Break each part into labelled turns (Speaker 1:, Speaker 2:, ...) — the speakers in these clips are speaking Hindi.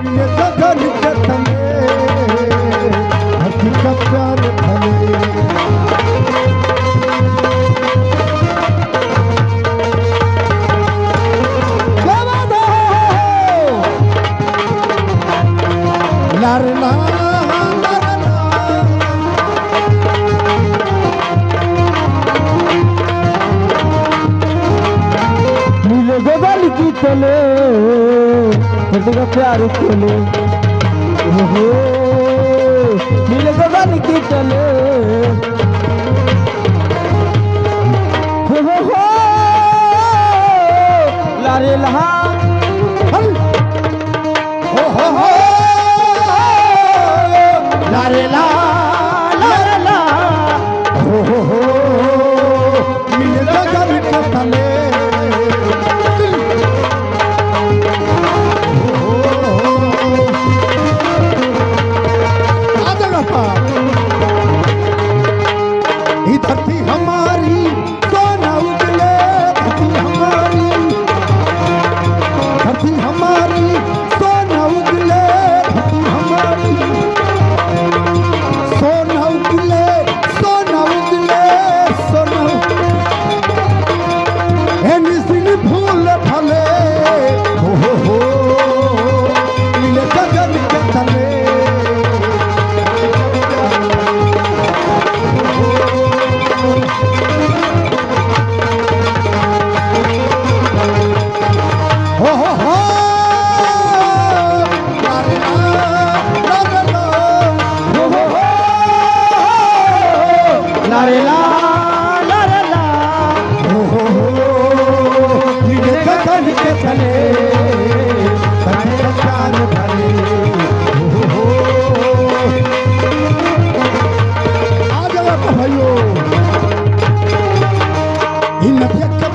Speaker 1: ये गगन के तले धरती का प्यार भले। क्या बात है? लारे ला गगन की तले धरती का प्यार खोले। ओहो नीले गगन की तले हो लारे लहा हो लारे ला लारे ला हो नीले गगन के तले धरती हमारी सोना उगले। धरती हमारी सोना उगले। धरती हमारी सोना उगले। सोना उगले सोना निसिन फूल फले। हो नीले गगन के तले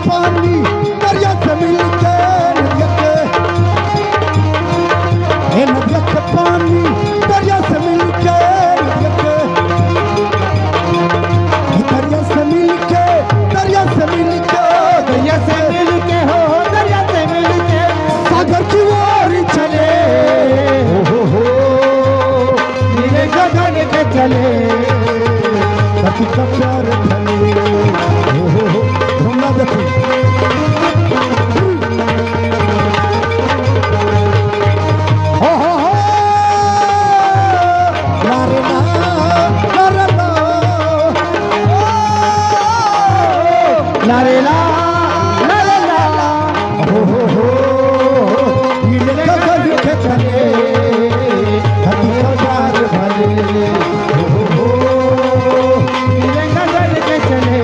Speaker 1: पानी दरिया से मिलके नदिया के पानी दरिया से मिलके दरिया से मिलके दरिया से मिलके दरिया से मिलके हो दरिया से मिलके सागर की ओर चले। हो नीले गगन के चले धरती का प्यार भले। हो घूमना देखो लारे ला लारे ला हो नीले गगन के तले धरती का प्यार भले। हो नीले गगन के चले।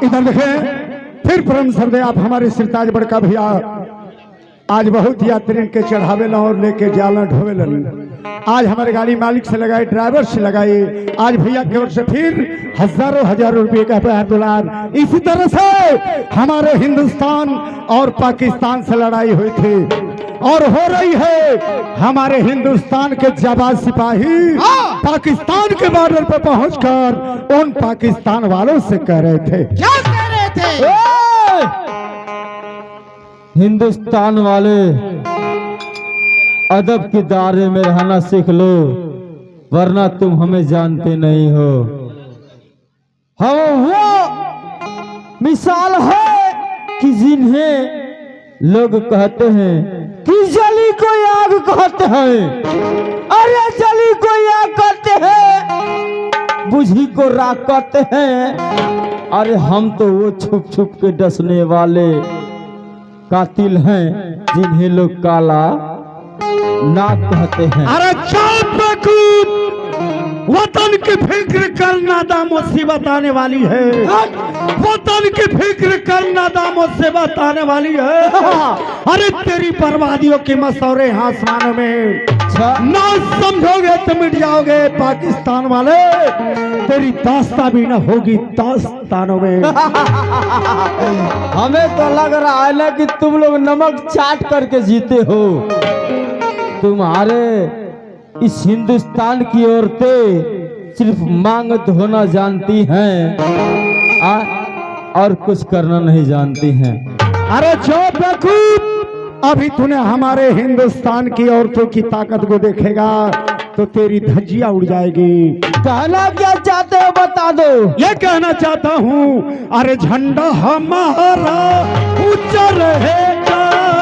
Speaker 1: इधर देखें फिर परम श्रद्धेय आप हमारे सिरताज बड़का भैया आज बहुत यात्री के चढ़ावे और लेके जालन ढोवेलन। आज हमारे गाड़ी मालिक से लगाई ड्राइवर से लगाई। आज भैया की ओर से फिर हजारों रुपए का $1000। इसी तरह से हमारे हिंदुस्तान और पाकिस्तान से लड़ाई हुई थी और हो रही है। हमारे हिंदुस्तान के जाबाज सिपाही पाकिस्तान के बॉर्डर पर पहुंचकर उन पाकिस्तान वालों से कह रहे थे।
Speaker 2: क्या कह रहे थे?
Speaker 3: हिंदुस्तान वाले अदब के दायरे में रहना सीख लो, वरना तुम हमें जानते नहीं हो। हम वो मिसाल है कि जिन्हें लोग कहते हैं कि जली को आग कहते हैं। अरे जली को आग कहते हैं, बुझी को राख कहते हैं। अरे हम तो वो छुप छुप के डसने वाले कातिल हैं जिन्हें लोग काला नाग कहते हैं।
Speaker 1: अरे चौप कूद, वतन की फिक्र करना दाम मुसीबत आने वाली है। वतन की फिक्र करना दाम मुसीबत आने वाली है। अरे तेरी बर्बादियों की मसौरे आसमानों में ना समझोगे तो मिट जाओगे पाकिस्तान वाले। तेरी दास्तां भी ना होगी दास्तानों में।
Speaker 3: हमें तो लग रहा है ना कि तुम लोग नमक चाट करके जीते हो। तुम्हारे इस हिंदुस्तान की औरतें सिर्फ मांग धोना जानती हैं। और कुछ करना नहीं जानती हैं।
Speaker 1: अरे चुप बेवकूफ, अभी तूने हमारे हिंदुस्तान की औरतों की ताकत को देखेगा तो तेरी धज्जियां उड़ जाएगी।
Speaker 3: कहना क्या चाहते हो बता दो।
Speaker 1: ये कहना चाहता हूँ, अरे झंडा हमारा ऊंचा रहेगा,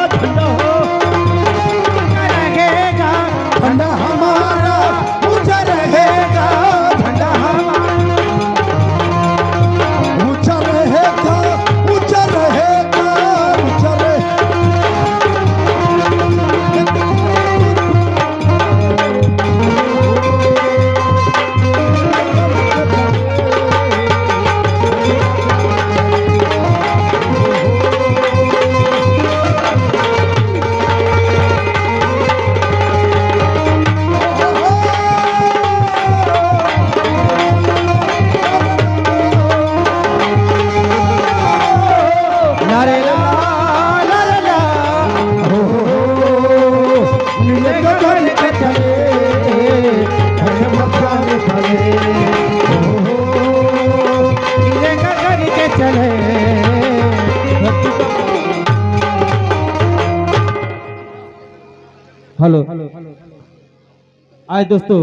Speaker 1: झंडा रहेगा, झंडा हमारा ऊंचा रहेगा, झंडा ऊंचा रहेगा, ऊंचा रहेगा, ऊंचा रहेगा।
Speaker 3: नारे ला ला ला ला, हो नीले गगन के तले, हरे मकान तले, हो नीले गगन के चले। हेलो, आज दोस्तों